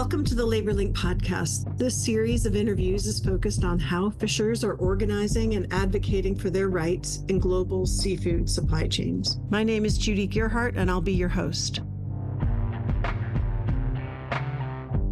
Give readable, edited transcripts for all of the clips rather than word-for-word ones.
Welcome to the Labor Link podcast. This series of interviews is focused on how fishers are organizing and advocating for their rights in global seafood supply chains. My name is Judy Gearhart, and I'll be your host.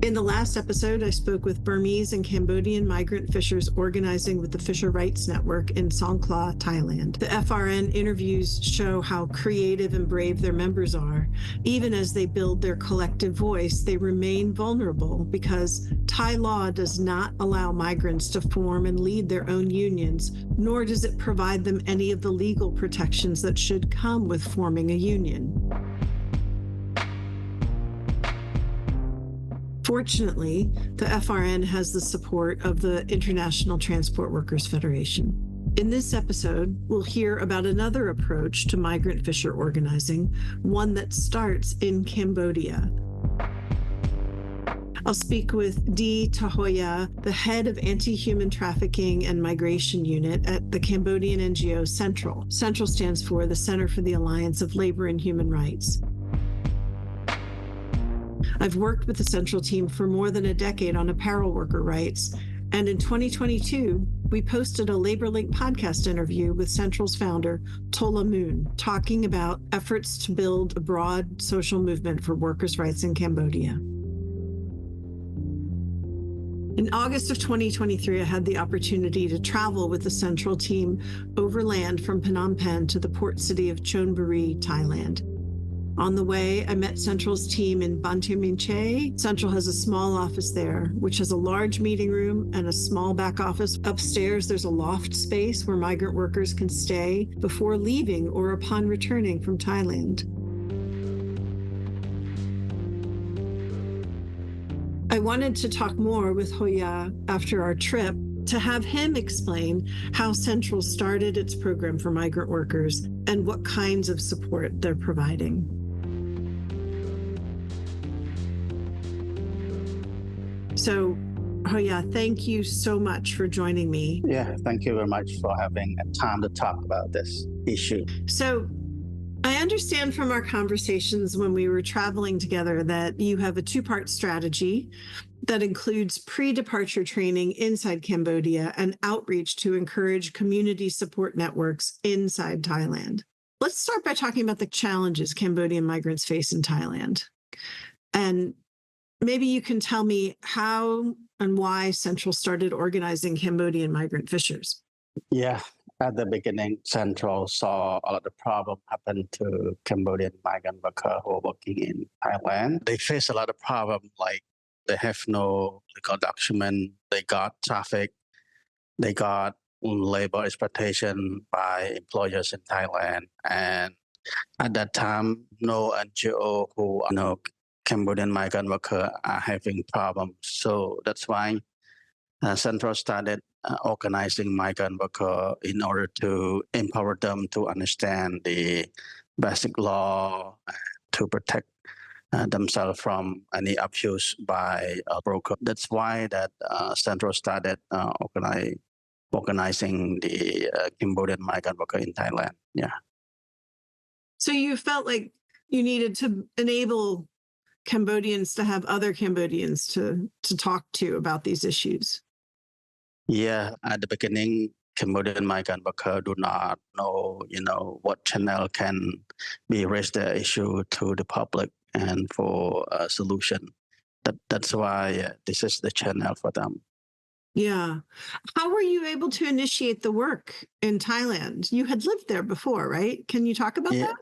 In the last episode, I spoke with Burmese and Cambodian migrant fishers organizing with the Fisher Rights Network in Songkhla, Thailand. The FRN interviews show how creative and brave their members are. Even as they build their collective voice, they remain vulnerable because Thai law does not allow migrants to form and lead their own unions, nor does it provide them any of the legal protections that should come with forming a union. Fortunately, the FRN has the support of the International Transport Workers Federation. In this episode, we'll hear about another approach to migrant fisher organizing, one that starts in Cambodia. I'll speak with Dy TheHoya, the head of Anti-Human Trafficking and Migration Unit at the Cambodian NGO Central. Central stands for the Center for the Alliance of Labor and Human Rights. I've worked with the Central team for more than a decade on apparel worker rights, and in 2022, we posted a Labor Link podcast interview with Central's founder, Tola Moon, talking about efforts to build a broad social movement for workers' rights in Cambodia. In August of 2023, I had the opportunity to travel with the Central team overland from Phnom Penh to the port city of Chonburi, Thailand. On the way, I met Central's team in Banteminche. Central has a small office there, which has a large meeting room and a small back office. Upstairs, there's a loft space where migrant workers can stay before leaving or upon returning from Thailand. I wanted to talk more with Hoya after our trip to have him explain how Central started its program for migrant workers and what kinds of support they're providing. So, Hoya, thank you so much for joining me. Yeah, thank you very much for having time to talk about this issue. So, I understand from our conversations when we were traveling together that you have a two-part strategy that includes pre-departure training inside Cambodia and outreach to encourage community support networks inside Thailand. Let's start by talking about the challenges Cambodian migrants face in Thailand. And maybe you can tell me how and why Central started organizing Cambodian migrant fishers. Yeah, at the beginning, Central saw a lot of problems happen to Cambodian migrant workers who are working in Thailand. They face a lot of problems like they have no legal document, they got trafficked, they got labor exploitation by employers in Thailand. And at that time, no NGO who Cambodian migrant workers are having problems. So that's why Central started organizing migrant workers in order to empower them to understand the basic law, to protect themselves from any abuse by a broker. That's why that Central started organizing the Cambodian migrant worker in Thailand. Yeah. So you felt like you needed to enable Cambodians to have other Cambodians to talk to about these issues. Yeah, at the beginning, Cambodian migrant workers do not know, what channel can be raised the issue to the public and for a solution. That's why this is the channel for them. Yeah. How were you able to initiate the work in Thailand? You had lived there before, right? Can you talk about that?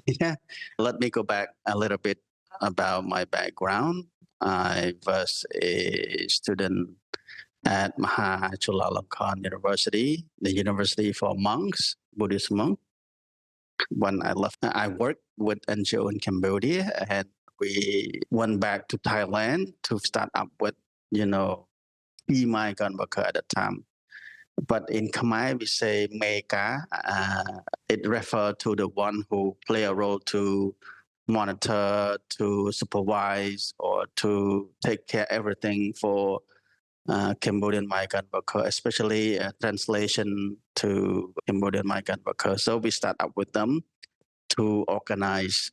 Yeah. Let me go back a little bit about my background. I was a student at Chulalongkorn University, the university for monks, Buddhist monks. When I left, I worked with NGO in Cambodia, and we went back to Thailand to start up with, migrant worker at the time. But in Khmer, we say Meka. It refers to the one who play a role to monitor, to supervise, or to take care of everything for Cambodian migrant worker, especially translation to Cambodian migrant workers. So we start up with them to organize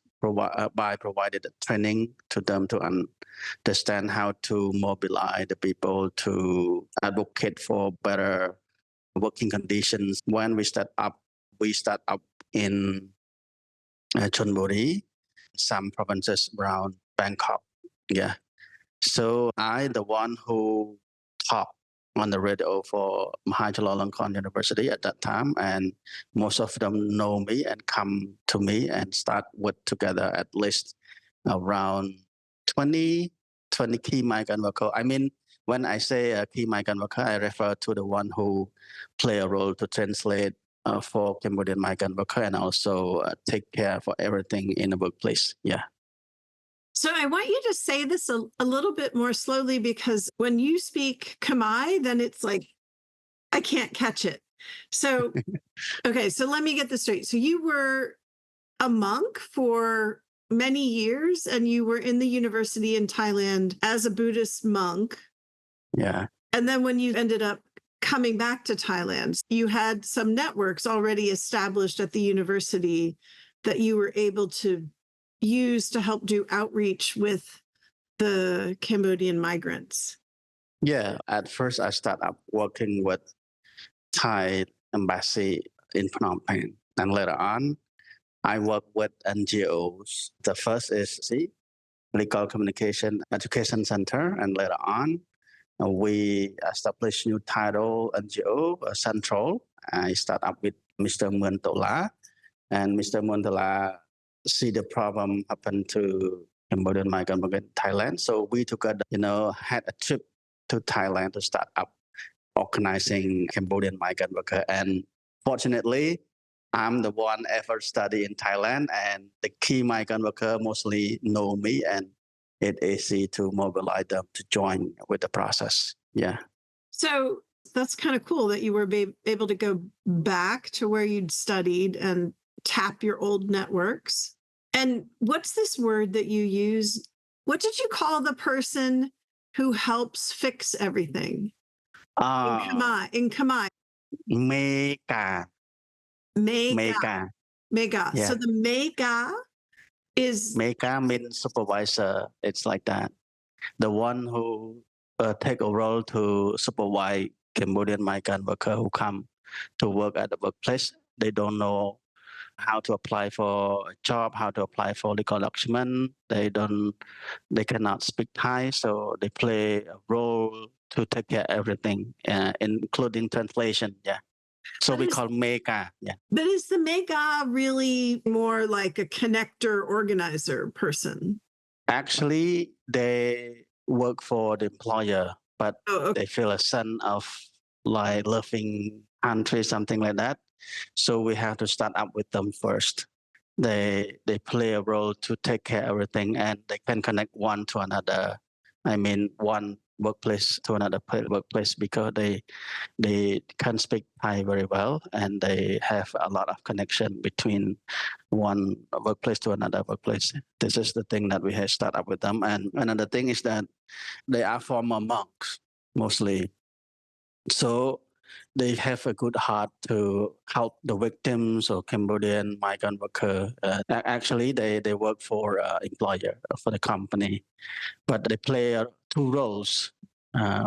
by provided training to them to understand how to mobilize the people to advocate for better working conditions. When we start up in Chonburi, some provinces around Bangkok. Yeah. So I, the one who talked on the radio for Chulalongkorn University at that time, and most of them know me and come to me and start work together at least around 20, 20 key migrant worker. I mean, when I say a key migrant worker, I refer to the one who play a role to translate for Cambodian migrant worker and also take care for everything in the workplace. Yeah. So I want you to say this a little bit more slowly, because when you speak Khmer, then it's like, I can't catch it. So, okay, so let me get this straight. So you were a monk for many years and you were in the university in Thailand as a Buddhist monk. Yeah. And then when you ended up coming back to Thailand, you had some networks already established at the university that you were able to use to help do outreach with the Cambodian migrants. Yeah. At first, I started up working with Thai embassy in Phnom Penh, and later on, I work with NGOs. The first is Legal Communication Education Center, and later on, we established new title NGO Central. I start up with Mr. Muntola, and Mr. Muntola see the problem happen to Cambodian migrant in Thailand. So we together, had a trip to Thailand to start up organizing Cambodian migrant worker. And fortunately, I'm the one ever study in Thailand, and the key migrant worker mostly know me, and it's easy to mobilize them to join with the process. Yeah. So that's kind of cool that you were able to go back to where you'd studied and tap your old networks. And what's this word that you use? What did you call the person who helps fix everything? In Khmer. Mega. Mega. Yeah. So the mega is... Mega means supervisor. It's like that. The one who take a role to supervise Cambodian migrant worker who come to work at the workplace. They don't know how to apply for a job, how to apply for legal document. They cannot speak Thai, so they play a role to take care of everything, including translation. Yeah. So we call mega. Yeah. But is the mega really more like a connector organizer person? Actually, they work for the employer, but they feel a sense of like loving country, something like that. So we have to start up with them first. They play a role to take care of everything, and they can connect one to another. I mean, one workplace to another workplace, because they can speak Thai very well, and they have a lot of connection between one workplace to another workplace. This is the thing that we have started up with them. And another thing is that they are former monks mostly. So they have a good heart to help the victims or Cambodian migrant worker. Actually, they work for employer, for the company, but they play two roles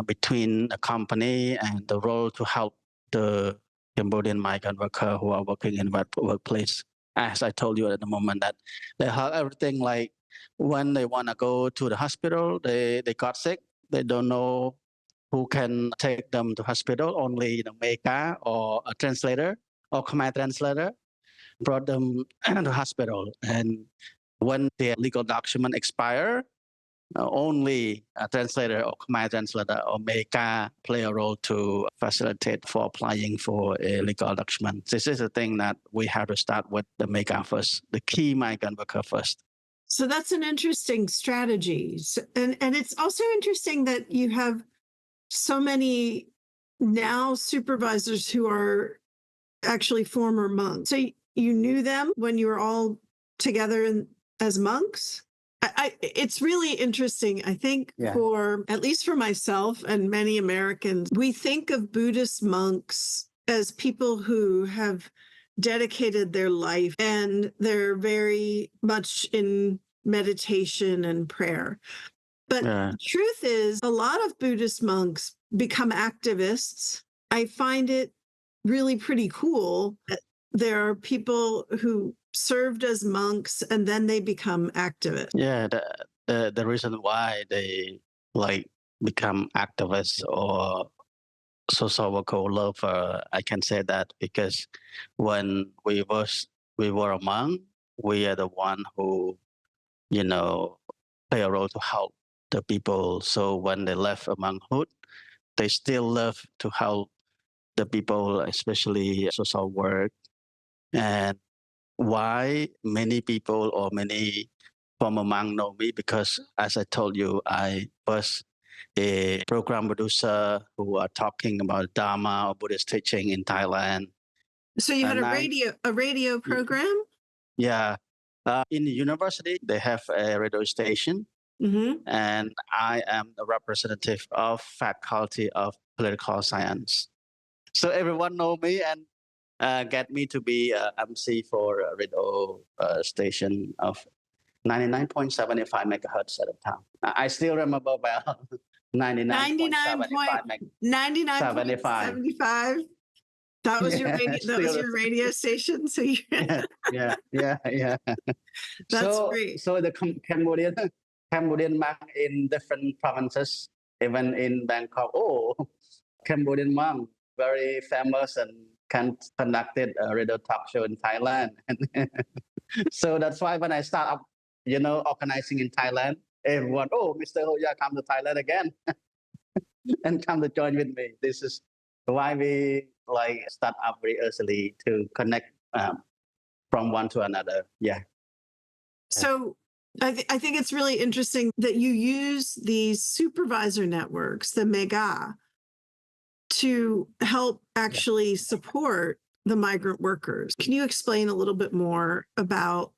between the company and the role to help the Cambodian migrant worker who are working in that workplace. As I told you at the moment, that they help everything, like when they want to go to the hospital, they got sick, they don't know who can take them to hospital. Only Meka or a translator or Khmer translator brought them to hospital. And when their legal document expire, only a translator or Khmer translator or Meka play a role to facilitate for applying for a legal document. This is the thing that we have to start with the Meka first, the key migrant worker first. So that's an interesting strategy. And it's also interesting that you have so many now supervisors who are actually former monks. So you knew them when you were all together as monks? It's really interesting. I think for, at least for myself and many Americans, we think of Buddhist monks as people who have dedicated their life, and they're very much in meditation and prayer. But the truth is, a lot of Buddhist monks become activists. I find it really pretty cool that there are people who served as monks and then they become activists. Yeah, the reason why they like become activists or social worker lover, I can say that because when we were a monk, we are the one who, play a role to help the people. So when they left a monkhood, they still love to help the people, especially social work. And why many people or many former monks know me, because as I told you, I was a program producer who are talking about Dharma or Buddhist teaching in Thailand. So you had And a radio program? Yeah. In the university, they have a radio station, and I am the representative of Faculty of Political Science. So everyone know me and get me to be a MC for a radio station of 99.75 megahertz at the time. I still remember well 99.75 99.75. That was your radio. That was your radio station. So you. yeah. That's great. So the Cambodian monk in different provinces, even in Bangkok. Oh, Cambodian monk, very famous and conducted a radio talk show in Thailand. So that's why when I start up, organizing in Thailand, everyone, oh, Mr. Hoya, come to Thailand again and come to join with me. This is why we start up very early to connect from one to another. Yeah. So I think it's really interesting that you use these supervisor networks, the mega, to help actually support the migrant workers. Can you explain a little bit more about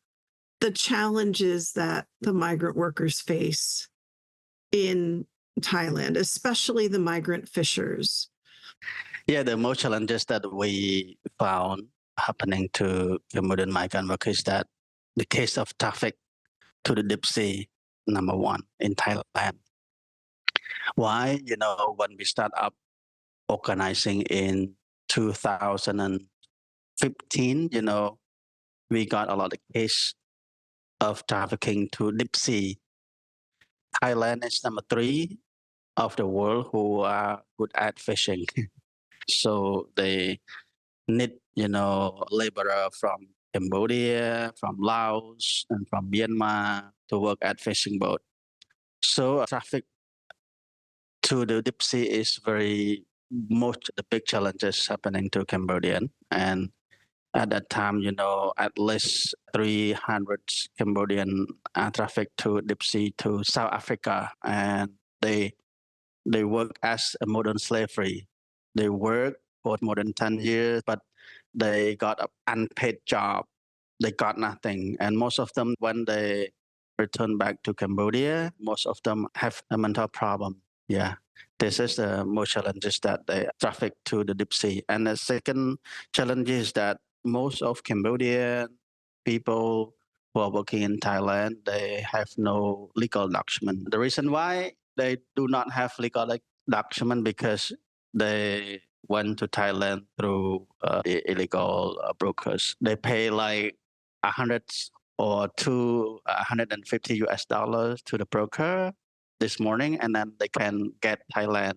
the challenges that the migrant workers face in Thailand, especially the migrant fishers? Yeah, the most challenges that we found happening to Cambodian migrant workers is that the case of traffic to the deep sea, number one, in Thailand. Why? When we start up organizing in 2015, we got a lot of cases of trafficking to deep sea. Thailand is number 3 of the world who are good at fishing. So they need, laborer from Cambodia, from Laos, and from Myanmar to work at fishing boat. So traffic to the deep sea is most the big challenges happening to Cambodian. And at that time, at least 300 Cambodian are trafficked to deep sea to South Africa, and they work as a modern slavery. They work for more than 10 years, but they got an unpaid job. They got nothing. And most of them, when they return back to Cambodia, most of them have a mental problem. Yeah. This is the most challenges that they traffic to the deep sea. And the second challenge is that most of Cambodian people who are working in Thailand, they have no legal document. The reason why they do not have legal document because they went to Thailand through illegal brokers. They pay like 100 or $250 to the broker this morning, and then they can get Thailand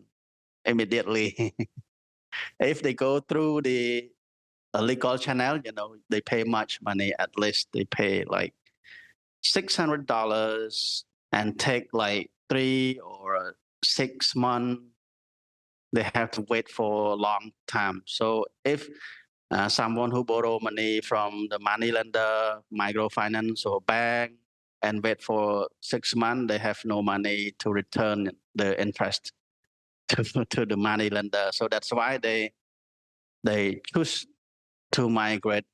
immediately. If they go through the legal channel, they pay much money. At least they pay like $600 and take like 3 or 6 months. They have to wait for a long time. So if someone who borrow money from the money lender, microfinance or bank, and wait for 6 months, they have no money to return the interest to the money lender. So that's why they choose to migrate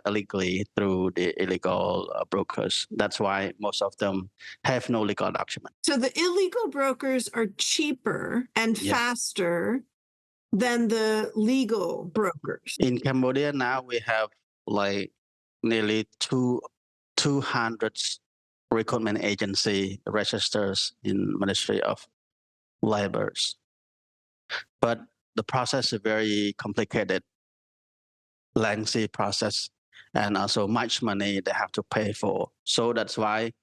illegally through the illegal brokers. That's why most of them have no legal document. So the illegal brokers are cheaper and faster than the legal brokers. In Cambodia now we have like nearly 200 recruitment agency registers in Ministry of Labors. But the process is very complicated, lengthy process, and also much money they have to pay for. So that's why,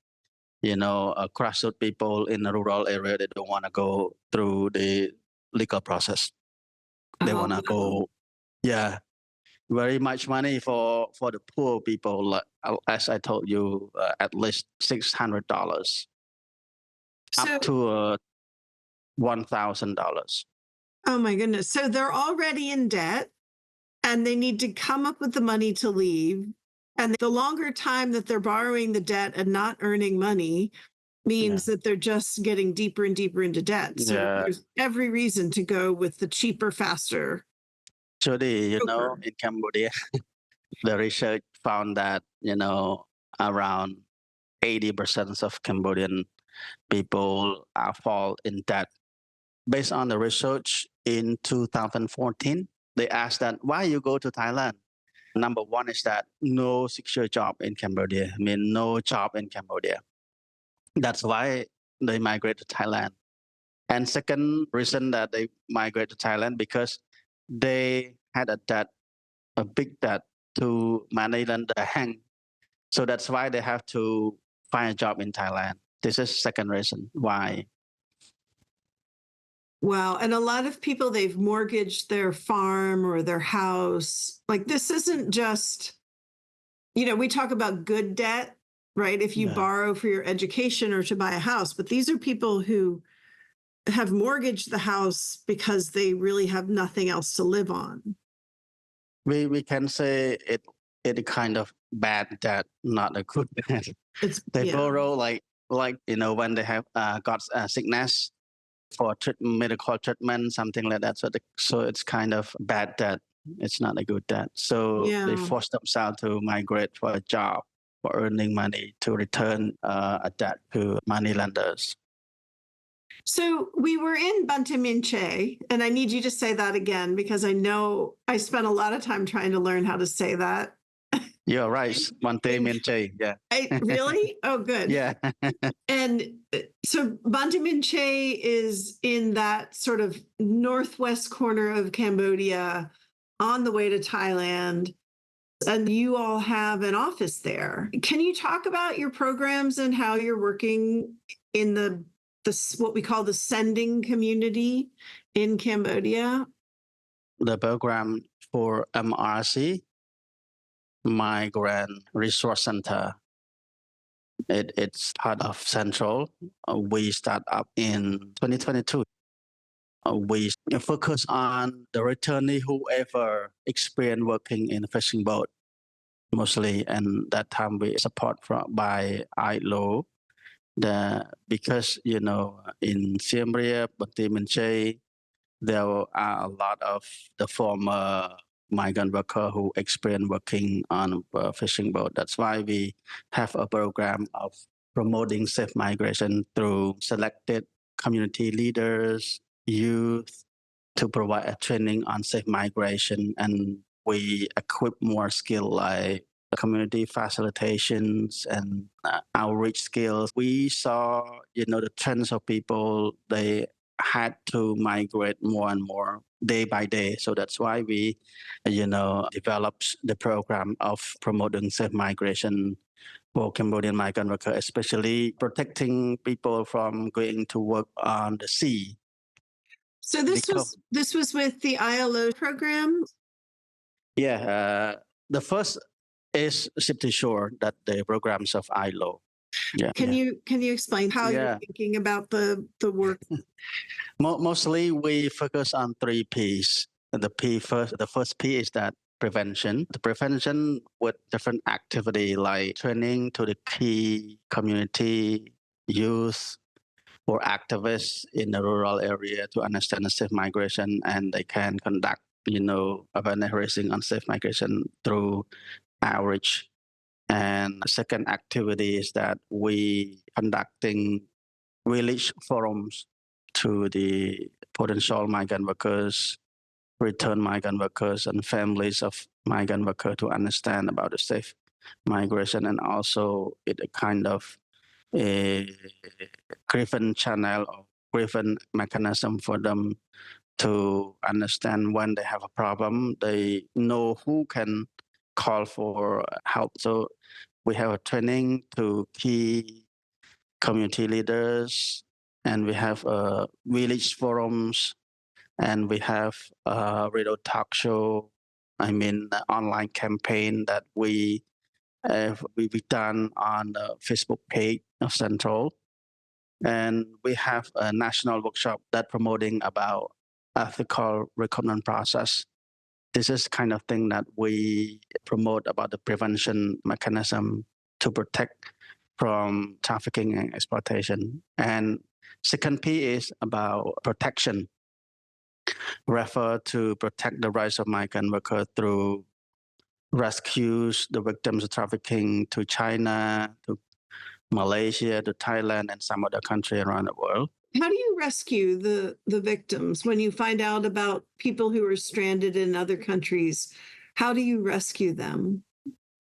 grassroots people in the rural area, they don't want to go through the legal process. They want to go, yeah, very much money for the poor people. Like, as I told you, at least $600 up to $1,000. Oh my goodness. So they're already in debt and they need to come up with the money to leave. And the longer time that they're borrowing the debt and not earning money means that they're just getting deeper and deeper into debt. So there's every reason to go with the cheaper, faster. Actually, in Cambodia, the research found that, around 80% of Cambodian people fall in debt. Based on the research in 2014, they asked that, why you go to Thailand? Number one is that no secure job in Cambodia. I mean, no job in Cambodia. That's why they migrate to Thailand. And second reason that they migrate to Thailand, because they had a big debt to Maniland Hang. So that's why they have to find a job in Thailand. This is second reason why. Wow. And a lot of people, they've mortgaged their farm or their house. Like, this isn't just, we talk about good debt, right? If you borrow for your education or to buy a house, but these are people who have mortgaged the house because they really have nothing else to live on. We can say it kind of bad debt, not a good debt. They borrow like when they have got sickness for medical treatment, something like that. So it's kind of bad debt. It's not a good debt. So they force themselves to migrate for a job, for earning money, to return a debt to money lenders. So we were in Bantaminche, and I need you to say that again, because I know I spent a lot of time trying to learn how to say that. You're right. Bantaminche, yeah. Really? Oh, good. Yeah. And so Bantaminche is in that sort of northwest corner of Cambodia on the way to Thailand. And you all have an office there. Can you talk about your programs and how you're working in the what we call the sending community in Cambodia? The program for MRC, Migrant Resource Center, it's part of Central. We start up in 2022. We focus on the returnee, whoever experienced working in a fishing boat, mostly. And that time we support by ILO. Because, in Siem Reap, Bantaminche, there are a lot of the former migrant worker who experience working on a fishing boat. That's why we have a program of promoting safe migration through selected community leaders, youth, to provide a training on safe migration. And we equip more skill like community facilitations and outreach skills. We saw, the trends of people, they had to migrate more and more day by day. So that's why we, developed the program of promoting safe migration for Cambodian migrant workers, especially protecting people from going to work on the sea. So this was with the ILO program? Yeah, the first is Simply Sure, that the programs of ILO. Yeah. Can you explain how you're thinking about the work? Mostly we focus on 3 P's. The first P is that prevention. The prevention with different activity like training to the key community, youth, or activists in the rural area to understand the safe migration, and they can conduct, awareness raising on safe migration through outreach. And the second activity is that we conducting village forums to the potential migrant workers, return migrant workers, and families of migrant worker to understand about the safe migration, and also it a kind of a grievance channel or grievance mechanism for them to understand when they have a problem. They know who can call for help. So we have a training to key community leaders, and we have village forums, and we have a radio talk show. I mean, online campaign that we done on the Facebook page of Central, and we have a national workshop that promoting about ethical recruitment process. This is kind of thing that we promote about the prevention mechanism to protect from trafficking and exploitation. And second P is about protection, refer to protect the rights of migrant workers through rescues the victims of trafficking to China, to Malaysia, to Thailand, and some other country around the world. How do you rescue the victims when you find out about people who are stranded in other countries? How do you rescue them?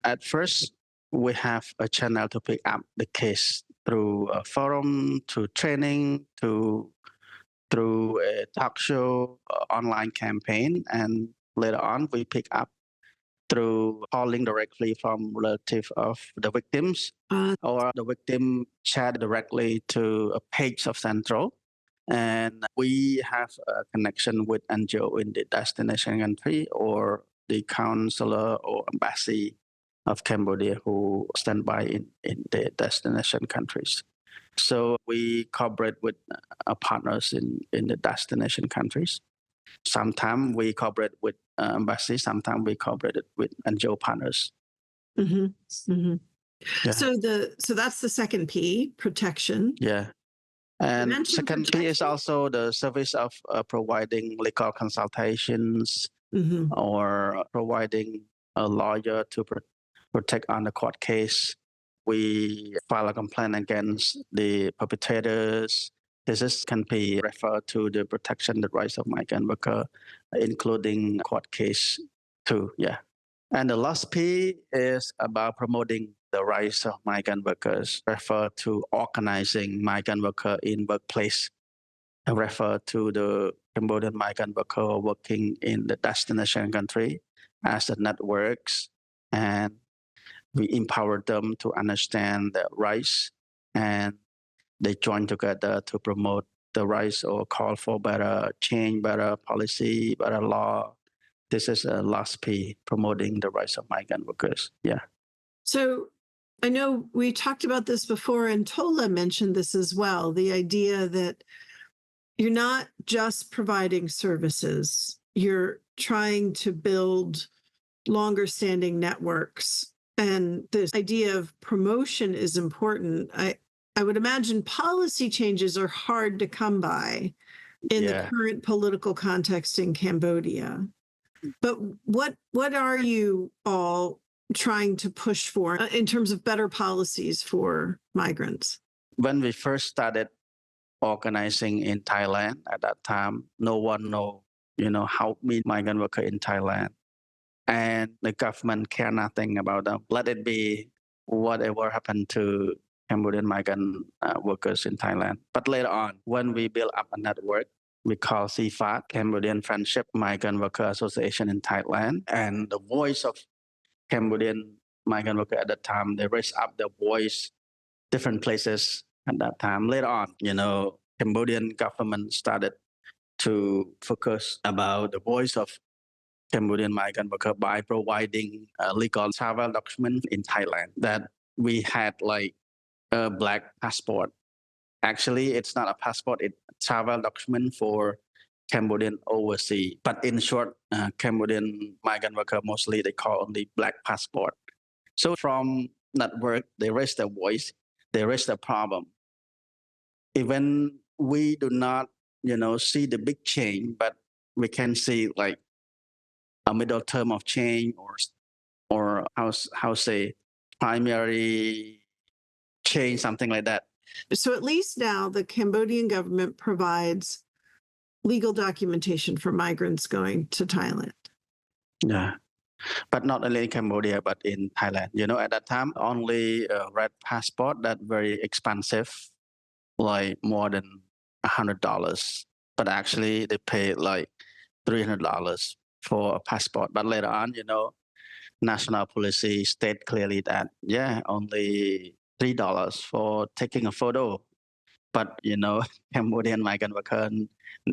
At first, we have a channel to pick up the case through a forum, through training, through a talk show, online campaign, and later on we pick up through calling directly from relative of the victims, or the victim chat directly to a page of Central. And we have a connection with NGO in the destination country or the consular or embassy of Cambodia who stand by in the destination countries. So we cooperate with our partners in the destination countries. Sometimes we cooperate with embassy, sometimes we cooperate with NGO partners. Mm-hmm. Mm-hmm. Yeah. So that's the second P, protection. Yeah. And second protection. P is also the service of providing legal consultations, Mm-hmm. or providing a lawyer to protect on the court case. We file a complaint against the perpetrators. This can be referred to the protection the rights of migrant worker, including court case too. Yeah. And the last P is about promoting the rights of migrant workers, refer to organizing migrant worker in workplace, and refer to the Cambodian migrant worker working in the destination country as the networks, and we empower them to understand their rights, and they join together to promote the rights or call for better change, better policy, better law. This is a last P, promoting the rights of migrant workers. Yeah. So I know we talked about this before, and Tola mentioned this as well, the idea that you're not just providing services, you're trying to build longer standing networks. And this idea of promotion is important. I would imagine policy changes are hard to come by in the current political context in Cambodia. But what are you all trying to push for in terms of better policies for migrants? When we first started organizing in Thailand at that time, no one know, how many migrant worker in Thailand. And the government care nothing about them. Let it be whatever happened to Cambodian migrant workers in Thailand. But later on, when we build up a network, we call CFAT, Cambodian Friendship Migrant Worker Association in Thailand. And the voice of Cambodian migrant worker at that time, they raised up their voice different places at that time. Later on, Cambodian government started to focus about the voice of Cambodian migrant worker by providing a legal travel document in Thailand, that we had like a black passport. Actually, it's not a passport, it's a travel document for Cambodian overseas. But in short, Cambodian migrant worker, mostly they call only black passport. So from network, they raise their voice, they raise the problem. Even we do not, see the big change, but we can see like a middle term of change, or how say primary change, something like that. So at least now the Cambodian government provides legal documentation for migrants going to Thailand. Yeah. but not only in Cambodia, but in Thailand. At that time, only a red passport that very expensive, like more than $100. But actually, they pay like $300 for a passport. But later on, national policy state clearly that only $3 for taking a photo. But Cambodian migrant worker,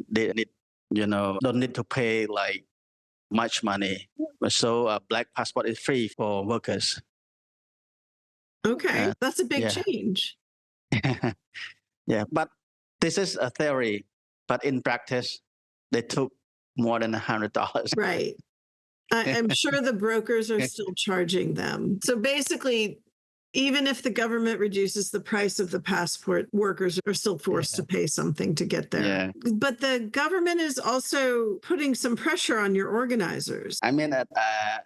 they need don't need to pay like much money. So a black passport is free for workers. Okay, that's a big Yeah. change. Yeah, but this is a theory. But in practice, they took more than $100. Right. I'm sure the brokers are still charging them. So basically, even if the government reduces the price of the passport, workers are still forced to pay something to get there. Yeah. But the government is also putting some pressure on your organizers. I mean, at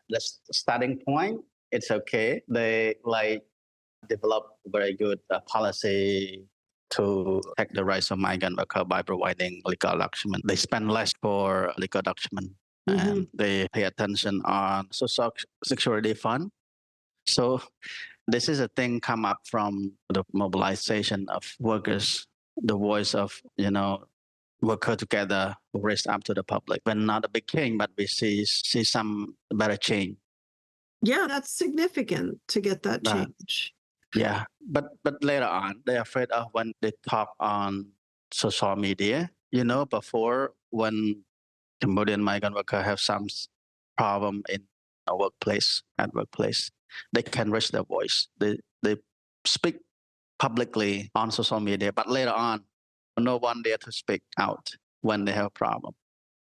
the starting point, it's okay. They develop very good policy to protect the rights of migrant worker by providing legal document. They spend less for legal document, and they pay attention on social security fund. So this is a thing come up from the mobilization of workers, the voice of worker together raised up to the public. But not a big change, but we see some better change. Yeah, that's significant to get that change. Yeah, but later on, they're afraid of when they talk on social media. Before when Cambodian migrant worker have some problem in a workplace, they can raise their voice. They speak publicly on social media, but later on, no one dare to speak out when they have a problem.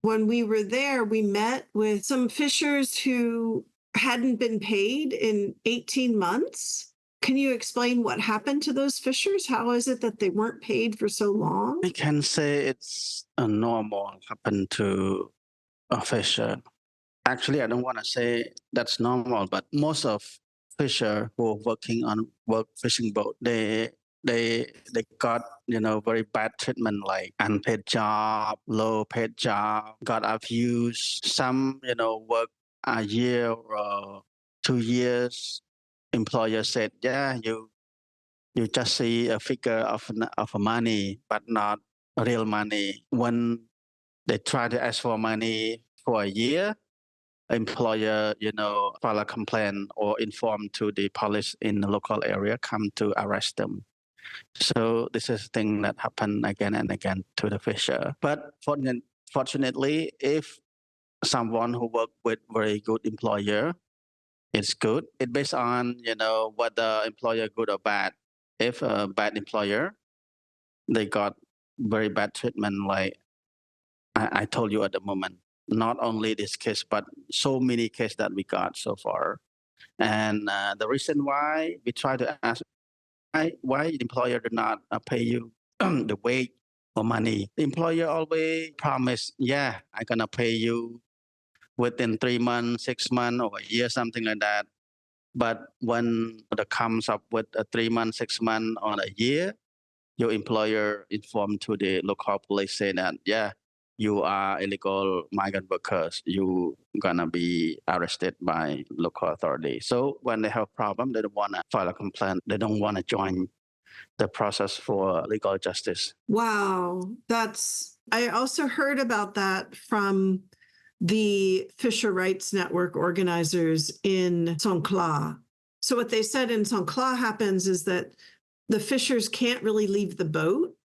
When we were there, we met with some fishers who hadn't been paid in 18 months. Can you explain what happened to those fishers? How is it that they weren't paid for so long? I can say it's a normal happen to a fisher. Actually, I don't want to say that's normal, but most of fisher who are working on fishing boat, they got very bad treatment, like unpaid job, low paid job, got abused. Some work a year or 2 years. Employer said, you just see a figure of money, but not real money. When they try to ask for money for a year, employer, file a complaint or inform to the police in the local area, come to arrest them. So this is a thing that happen again and again to the fisher. But fortunately, if someone who work with very good employer, it's good. It based on, whether employer good or bad. If a bad employer, they got very bad treatment, like I told you at the moment. Not only this case, but so many cases that we got so far. And the reason why we try to ask why the employer did not pay you the wage or money. The employer always promise, I'm gonna pay you within 3 months, 6 months, or a year, something like that. But when it comes up with a 3 months, 6 months, or a year, your employer informed to the local police say that, you are illegal migrant workers. You gonna be arrested by local authority. So when they have a problem, they don't want to file a complaint. They don't want to join the process for legal justice. Wow. I also heard about that from the Fisher Rights Network organizers in Songkhla. So what they said in Songkhla happens is that the fishers can't really leave the boat.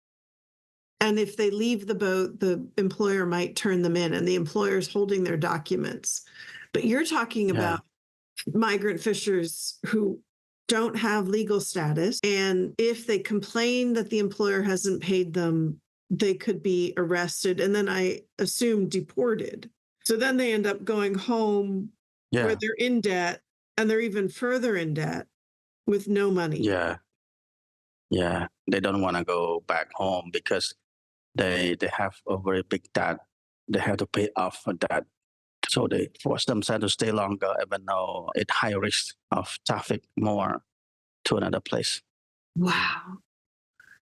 And if they leave the boat, the employer might turn them in, and the employer's holding their documents. But you're talking about migrant fishers who don't have legal status. And if they complain that the employer hasn't paid them, they could be arrested and then I assume deported. So then they end up going home where they're in debt, and they're even further in debt with no money. Yeah. They don't want to go back home because they have a very big debt. They have to pay off for that. So they force themselves to stay longer, even though it's high risk of traffic more to another place. Wow.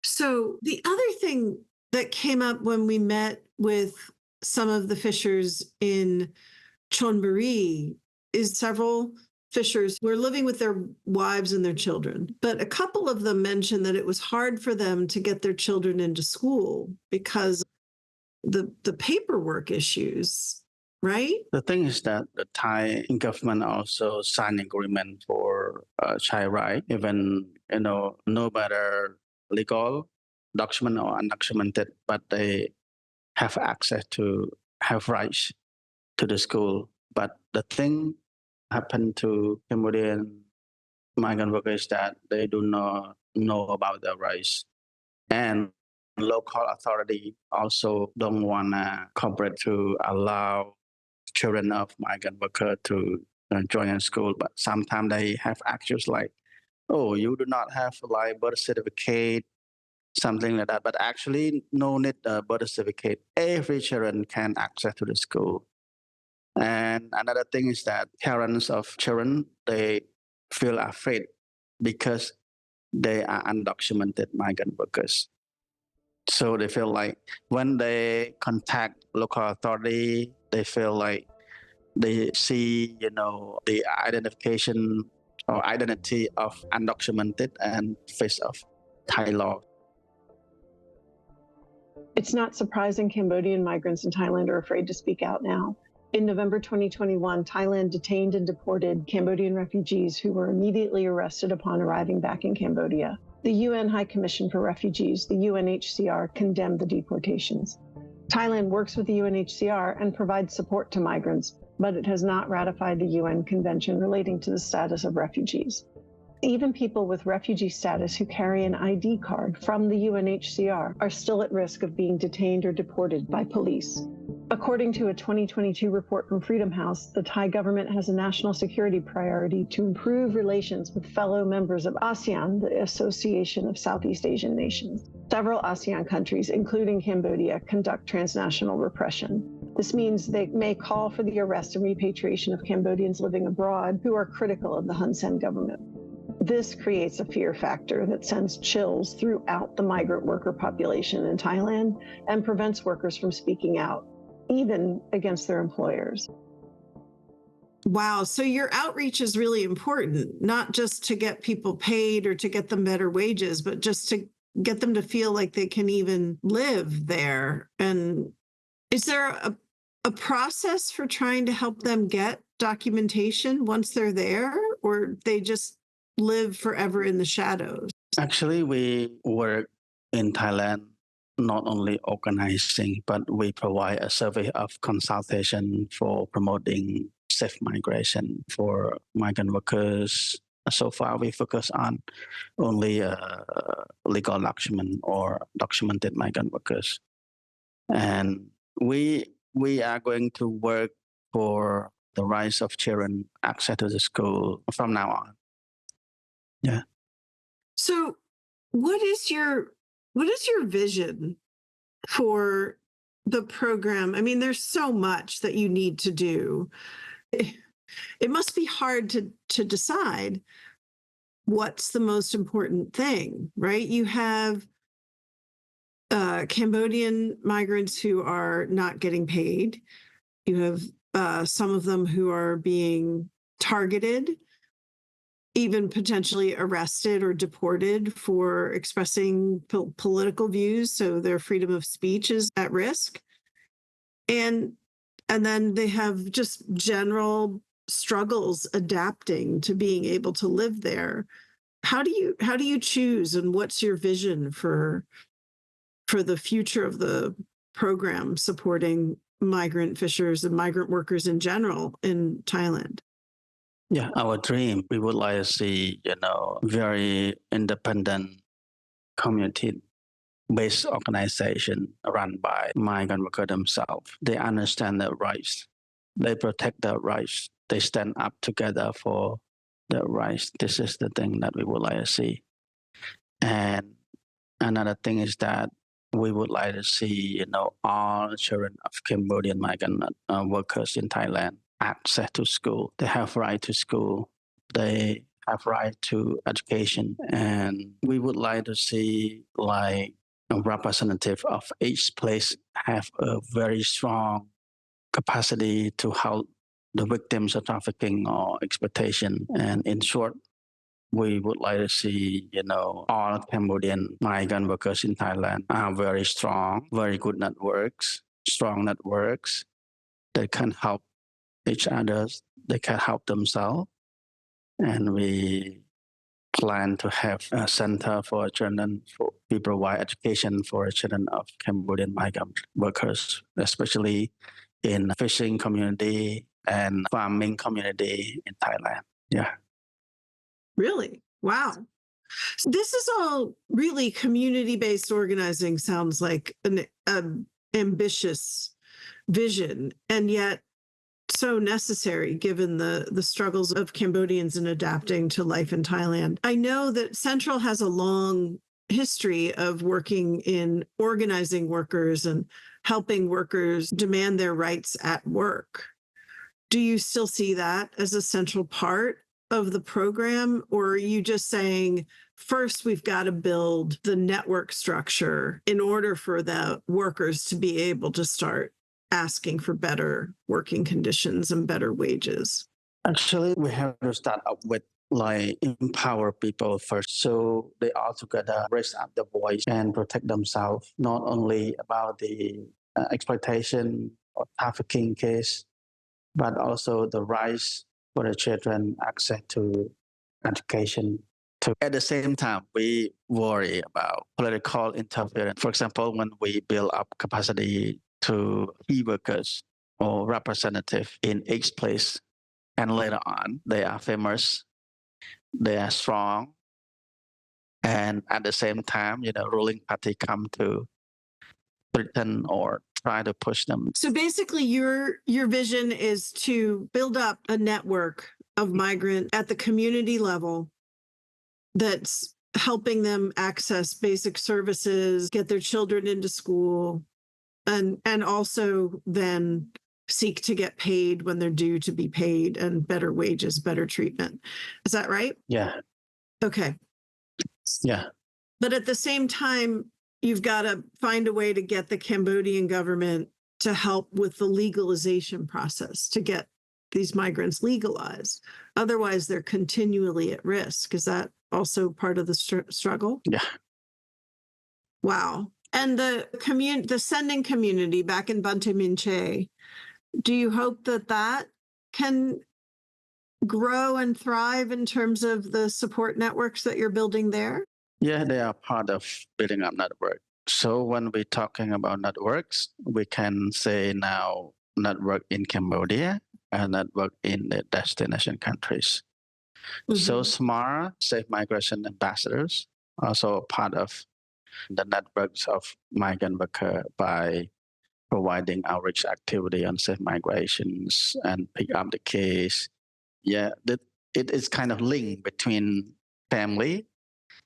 So the other thing that came up when we met with some of the fishers in Chonburi is several fishers were living with their wives and their children. But a couple of them mentioned that it was hard for them to get their children into school because the paperwork issues, right? The thing is that the Thai government also signed agreement for child right, even no matter legal document or undocumented, but they have access to have rights to the school. But the thing happened to Cambodian migrant workers that they do not know about their rights, and local authority also don't want to cooperate to allow children of migrant workers to join in school. But sometimes they have actions like, oh, you do not have like birth certificate, something like that. But actually, no need a birth certificate. Every children can access to the school. And another thing is that parents of children, they feel afraid because they are undocumented migrant workers. So they feel like when they contact local authority, they feel like they see, the identification or identity of undocumented and face of Thai law. It's not surprising Cambodian migrants in Thailand are afraid to speak out now. In November 2021, Thailand detained and deported Cambodian refugees who were immediately arrested upon arriving back in Cambodia. The UN High Commission for Refugees, the UNHCR, condemned the deportations. Thailand works with the UNHCR and provides support to migrants, but it has not ratified the UN Convention relating to the status of refugees. Even people with refugee status who carry an ID card from the UNHCR are still at risk of being detained or deported by police. According to a 2022 report from Freedom House, the Thai government has a national security priority to improve relations with fellow members of ASEAN, the Association of Southeast Asian Nations. Several ASEAN countries, including Cambodia, conduct transnational repression. This means they may call for the arrest and repatriation of Cambodians living abroad who are critical of the Hun Sen government. This creates a fear factor that sends chills throughout the migrant worker population in Thailand and prevents workers from speaking out, even against their employers. Wow. So your outreach is really important, not just to get people paid or to get them better wages, but just to get them to feel like they can even live there. And is there a process for trying to help them get documentation once they're there, or they just live forever in the shadows? Actually, we work in Thailand not only organizing, but we provide a service of consultation for promoting safe migration for migrant workers. So far, we focus on only legal document or documented migrant workers. And we are going to work for the rights of children access to the school from now on. Yeah. So what is your vision for the program? I mean, there's so much that you need to do. It must be hard to decide what's the most important thing, right? You have Cambodian migrants who are not getting paid. You have some of them who are being targeted, even potentially arrested or deported for expressing political views. So their freedom of speech is at risk. And then they have just general struggles adapting to being able to live there. How do you choose, and what's your vision for the future of the program supporting migrant fishers and migrant workers in general in Thailand? Yeah, our dream, we would like to see, very independent community-based organization run by migrant workers themselves. They understand their rights. They protect their rights. They stand up together for their rights. This is the thing that we would like to see. And another thing is that we would like to see, all children of Cambodian migrant workers in Thailand access to school. They have right to school. They have right to education. And we would like to see like a representative of each place have a very strong capacity to help the victims of trafficking or exploitation. And in short, we would like to see, all Cambodian migrant workers in Thailand are very strong, very good networks, strong networks that can help each other, they can help themselves. And we plan to have a center for children, we provide education for children of Cambodian migrant workers, especially in fishing community and farming community in Thailand. Yeah. Really? Wow. This is all really community-based organizing, sounds like an ambitious vision, and yet so necessary given the struggles of Cambodians in adapting to life in Thailand. I know that Central has a long history of working in organizing workers and helping workers demand their rights at work. Do you still see that as a central part of the program, or are you just saying, first, we've got to build the network structure in order for the workers to be able to start asking for better working conditions and better wages? Actually, we have to start up with empower people first, so they all together raise up the voice and protect themselves, not only about the exploitation or trafficking case, but also the rights for the children, access to education. At the same time, we worry about political interference. For example, when we build up capacity to key workers or representative in each place, and later on they are famous, they are strong, and at the same time, ruling party come to threaten or try to push them. So basically, your vision is to build up a network of migrant at the community level that's helping them access basic services, get their children into school, and also then seek to get paid when they're due to be paid, and better wages, better treatment. Is that right? Yeah. Okay. Yeah. But at the same time, you've got to find a way to get the Cambodian government to help with the legalization process to get these migrants legalized. Otherwise, they're continually at risk. Is that also part of the struggle? Yeah. Wow. And the sending community back in Banteay Minche, do you hope that can grow and thrive in terms of the support networks that you're building there? Yeah, they are part of building up network. So when we're talking about networks, we can say now network in Cambodia and network in the destination countries. Mm-hmm. So SMART, Safe Migration Ambassadors, also part of the networks of migrant workers by providing outreach activity on safe migrations and pick up the case. Yeah, it is kind of linked between family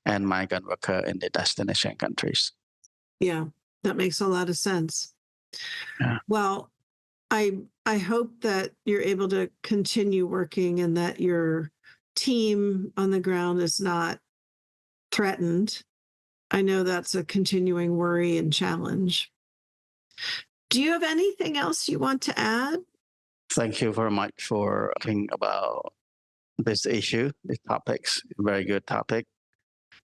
and migrant worker in the destination countries. Yeah, that makes a lot of sense. Yeah. Well, I hope that you're able to continue working and that your team on the ground is not threatened. I know that's a continuing worry and challenge. Do you have anything else you want to add? Thank you very much for talking about this issue, these topics. Very good topic.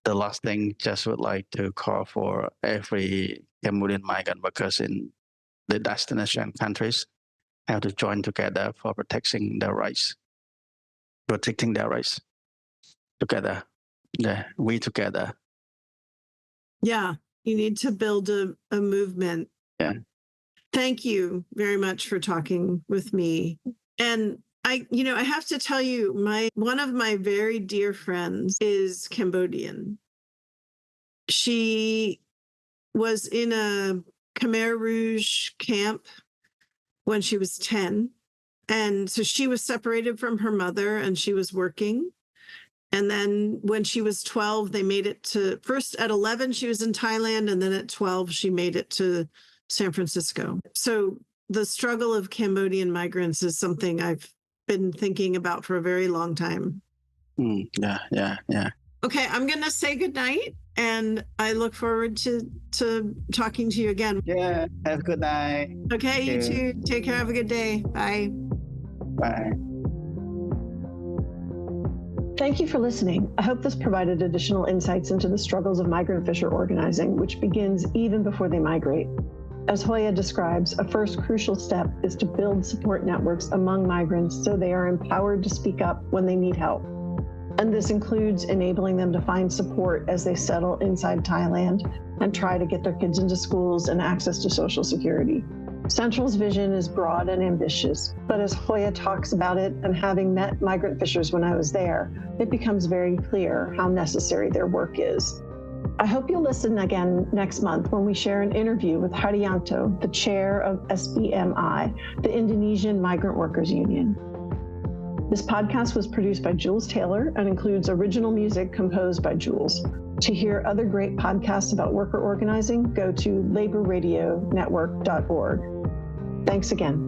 The last thing, just would like to call for every Cambodian migrant workers in the destination countries have to join together for protecting their rights together. Yeah, we together. Yeah, you need to build a movement. Yeah. Thank you very much for talking with me. And I have to tell you, one of my very dear friends is Cambodian. She was in a Khmer Rouge camp when she was 10. And so she was separated from her mother and she was working. And then when she was 12, they made it to, first at 11, she was in Thailand. And then at 12, she made it to San Francisco. So the struggle of Cambodian migrants is something I've been thinking about for a very long time. Yeah. Okay, I'm going to say goodnight, and I look forward to talking to you again. Yeah, have a good night. Okay, you too. Take care. Have a good day. Bye. Bye. Thank you for listening. I hope this provided additional insights into the struggles of migrant fisher organizing, which begins even before they migrate. As Hoya describes, a first crucial step is to build support networks among migrants so they are empowered to speak up when they need help. And this includes enabling them to find support as they settle inside Thailand and try to get their kids into schools and access to Social Security. Central's vision is broad and ambitious, but as Hoya talks about it, and having met migrant fishers when I was there, it becomes very clear how necessary their work is. I hope you'll listen again next month when we share an interview with Hardianto, the chair of SBMI, the Indonesian Migrant Workers Union. This podcast was produced by Jules Taylor and includes original music composed by Jules. To hear other great podcasts about worker organizing, go to laborradionetwork.org. Thanks again.